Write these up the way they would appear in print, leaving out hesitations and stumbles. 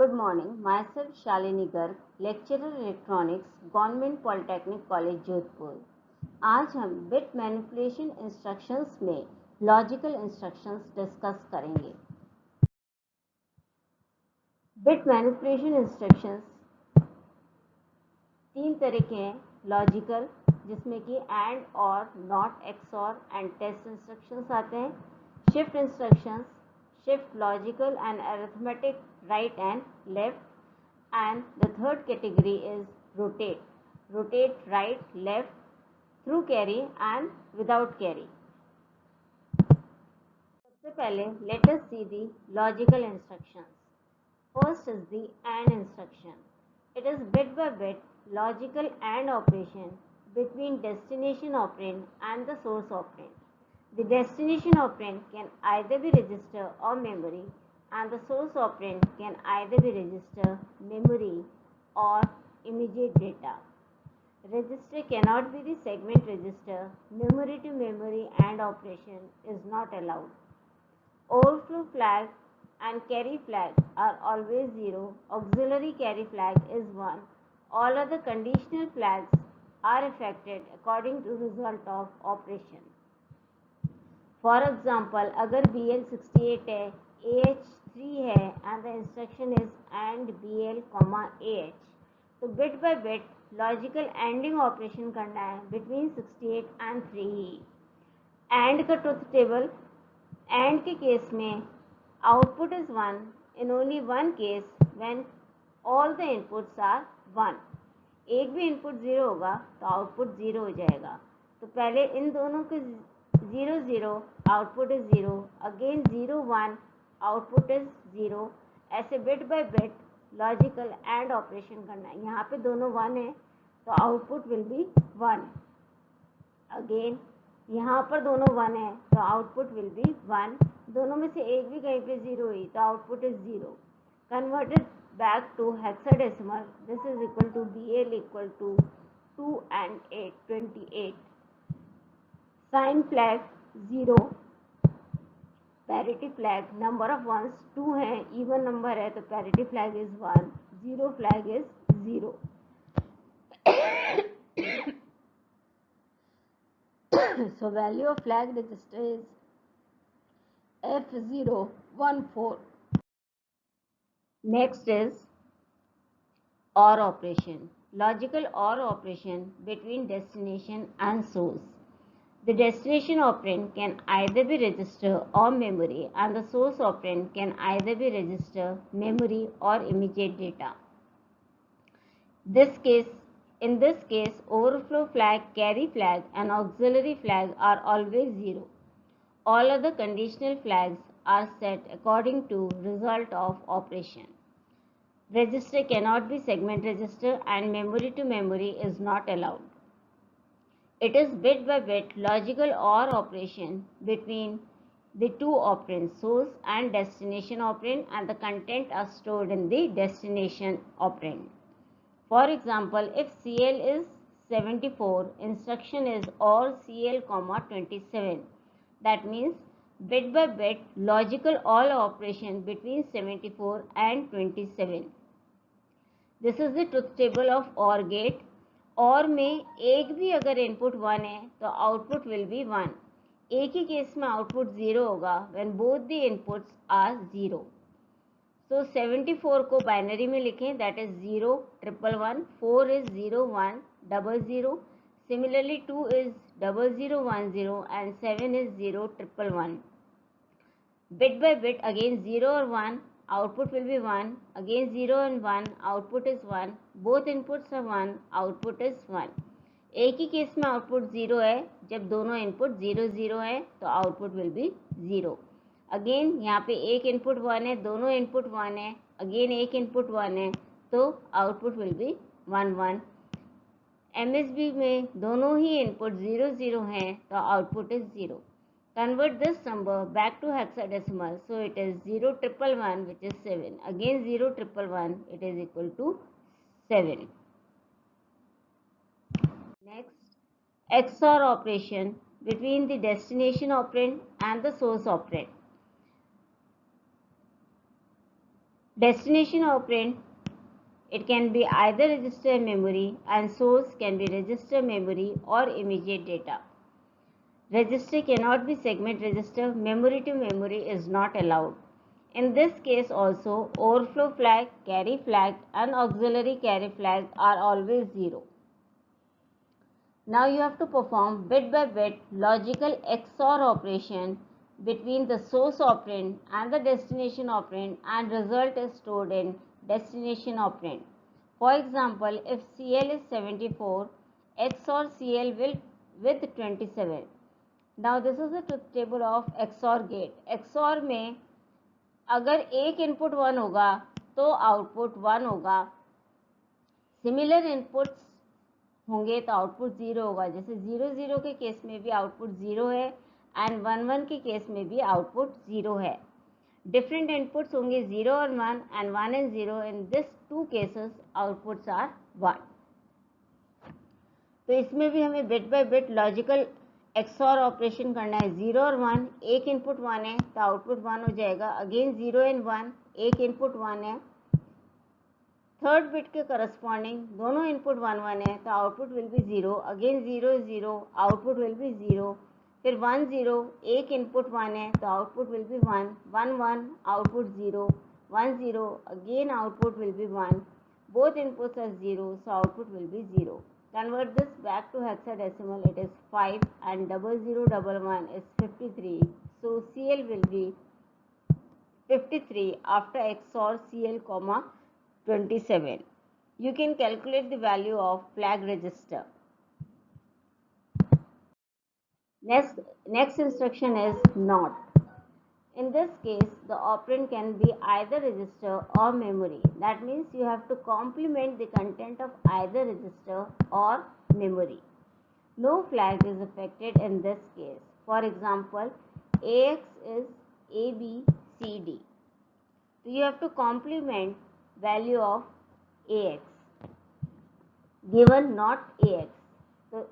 Good morning. Myself Shalini Garg, lecturer electronics, government polytechnic college Jodhpur. आज हम bit manipulation instructions में logical instructions discuss करेंगे। Bit manipulation instructions तीन तरह के हैं। लॉजिकल, जिसमें कि एंड और not, XOR and test instructions आते हैं। Shift instructions, shift logical and arithmetic right and left, and the third category is rotate right left through carry and without carry. सबसे पहले let us see the logical instructions. First is the AND instruction. It is bit by bit logical AND operation between destination operand and the source operand. The destination operand can either be register or memory, and the source operand can either be register, memory, or immediate data. Register cannot be the segment register. Memory to memory AND operation is not allowed. Overflow flag and carry flag are always 0. Auxiliary carry flag is 1. All other conditional flags are affected according to result of operation. For example, अगर BL68 है, AH3 है and the instruction is and BL, AH, तो bit by bit logical anding operation करना है between 68 and 3 ही। And का truth table, and के case में output is 1 in only one case when all the inputs are 1। एक भी input 0 होगा तो आउटपुट 0 हो जाएगा। तो पहले इन दोनों के 0 0 output is 0, again 0 1 output is 0। ऐसे bit by bit logical and operation करना है। यहाँ पे दोनों 1 है तो आउटपुट विल बी 1। अगेन यहाँ पर दोनों 1 है तो आउटपुट विल बी 1। दोनों में से एक भी कहीं पे 0 हुई तो output is 0। Converted back to hexadecimal, this is equal to BL equal to 2 and 8 28। Sign flag 0, parity flag, number of ones 2 है, इवन नंबर है तो parity flag is 1, zero flag is 0। So value of flag register is F014। Next is OR operation, logical OR operation between destination and source. The destination operand can either be register or memory, and the source operand can either be register, memory, or immediate data. In this case, overflow flag, carry flag, and auxiliary flag are always 0. All other conditional flags are set according to result of operation. Register cannot be segment register, and memory to memory is not allowed. It is bit by bit logical OR operation between the two operands, source and destination operand, and the content are stored in the destination operand. For example, if CL is 74, instruction is OR CL, 27. That means bit by bit logical OR operation between 74 and 27. This is the truth table of OR gate. और में एक भी अगर input 1 है तो output will be 1। एक ही case में output 0 होगा when both the inputs are 0। So 74 को बाइनरी में लिखें, that is 0 1 1 1, 4 is 0 1 0 0, similarly 2 is 0 0 1 0 and 7 is 0 1 1 1। Bit by bit again 0 और 1, output will be 1, again 0 and 1, output is 1, both inputs are 1, output is 1। एक ही case में output 0 है, जब दोनों input 0 0 है तो आउटपुट विल बी 0। अगेन यहाँ पे एक इनपुट 1 है, दोनों इनपुट 1 है, अगेन एक इनपुट 1 है तो आउटपुट विल बी 1 1। MSB में दोनों ही इनपुट 0 0 हैं तो output is 0। Convert this number back to hexadecimal, so it is 0 1 1 1, which is 7. Again 0 1 1 1, it is equal to 7. Next, XOR operation between the destination operand and the source operand. Destination operand, it can be either register memory and source can be register memory or immediate data. Register cannot be segment register, memory to memory is not allowed. In this case also, overflow flag, carry flag and auxiliary carry flag are always 0. Now you have to perform bit by bit logical XOR operation between the source operand and the destination operand, and result is stored in destination operand. For example, if CL is 74, XOR CL will with 27. Now this is the truth table of XOR gate. XOR में अगर एक input 1 होगा तो output 1 होगा, similar inputs होंगे तो output 0 होगा. जैसे 0 0 के केस में भी आउटपुट 0 है एंड 1 1 के केस में भी आउटपुट 0 है. डिफरेंट इनपुट्स होंगे 0 और 1 and 1 and 0. In this two cases outputs are 1. तो इसमें भी हमें bit by bit logical XOR operation करना है. 0 और 1, एक इनपुट 1 है तो आउटपुट 1 हो जाएगा. अगेन 0 एंड 1, एक इनपुट 1 है, थर्ड बिट के करस्पॉन्डिंग दोनों इनपुट 1 1 है तो output will be 0. Again 0 0, output will be 0. फिर 1 0, एक इनपुट 1 है तो output will be 1 1 1, output 0 1 0, again output will be 1. Both inputs are 0, so output will be 0. Convert this back to hexadecimal. It is 5 and 0011 is 53. So CL will be 53 after XOR CL comma 27. You can calculate the value of flag register. Next instruction is NOT. In this case, the operand can be either register or memory. That means you have to complement the content of either register or memory. No flag is affected in this case. For example, AX is A, B, C, D. So you have to complement value of AX. Given not AX. So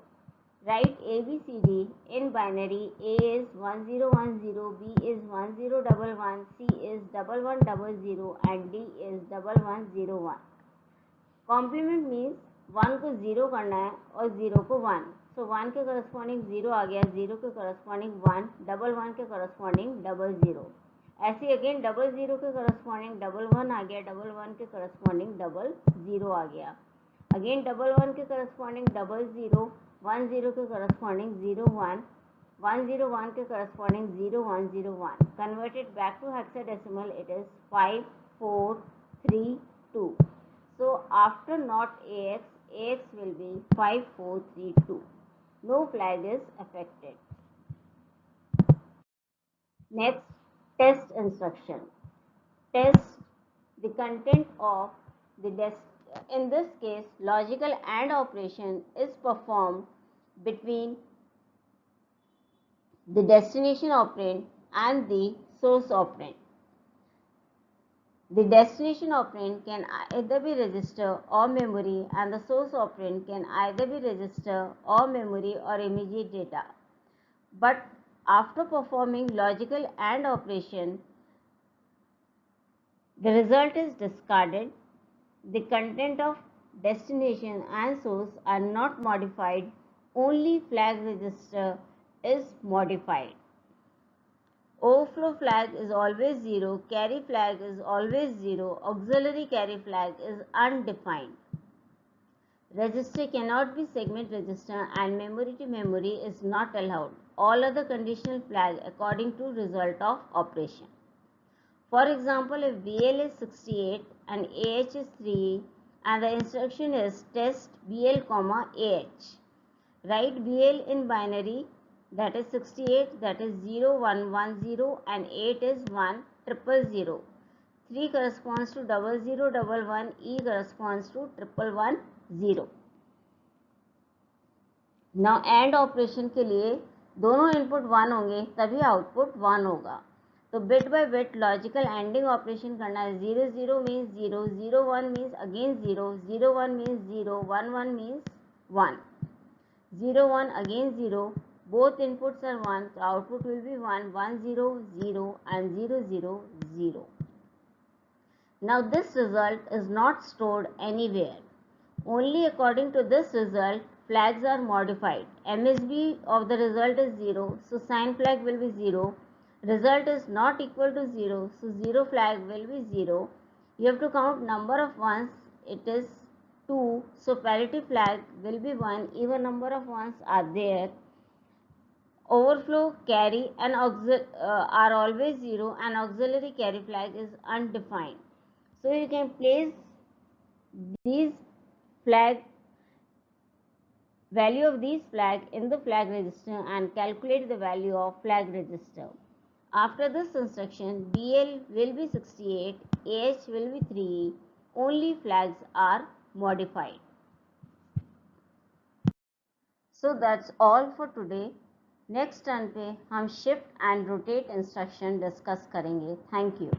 write ABCD in binary. A is 1010, B is 1011, C is 1100 and D is 1101. Complement means 1 को 0 करना है और 0 को 1. So 1 के corresponding 0 आ गया, 0 के corresponding 1, 11 के corresponding 00. ऐसे अगेन 00 के करस्पॉन्डिंग 11 आ गया, 11 के करस्पॉन्डिंग 00 आ गया. अगेन 11 के करस्पॉन्डिंग 00, 10 के करस्पॉन्डिंग 01, 101 के corresponding 0101. Converted back to hexadecimal, it is 5 4 3 2. So after not AX, AX will be 5432. No flag is affected. Next, test instruction. Test the content of the in this case, logical AND operation is performed between the destination operand and the source operand. The destination operand can either be register or memory, and the source operand can either be register or memory or immediate data. But after performing logical AND operation, the result is discarded. The content of destination and source are not modified. Only flag register is modified. Overflow flag is always 0, carry flag is always 0, auxiliary carry flag is undefined. Register cannot be segment register and memory to memory is not allowed. All other conditional flag according to result of operation. For example, if BL is 68 and AH is 3 and the instruction is test BL comma AH, write BL in binary, that is 68, that is 0110 and 8 is 1000. 3 corresponds to 0011, E corresponds to 1110. Now AND operation के लिए दोनों input 1 होंगे तभी output 1 होगा. तो bit by bit logical anding operation करना है. 0 0 means 0, 0 1 means again 0, 0 1 means 0, 1 1 means 1, 0 1 again 0. Both inputs are 1, so output will be 1 1 0 0 and 0 0 0. Now this result is not stored anywhere. Only according to this result, flags are modified. MSB of the result is 0, so sign flag will be 0. Result is not equal to 0, so 0 flag will be 0. You have to count number of ones, it is 2, so parity flag will be 1. Even number of ones are there. Overflow, carry and are always 0, and auxiliary carry flag is undefined. So you can place these flag value of these flag in the flag register and calculate the value of flag register. After this instruction, BL will be 68, AH will be 3, only flags are modified. So that's all for today. Next turn पे हम shift and rotate instruction discuss करेंगे. Thank you.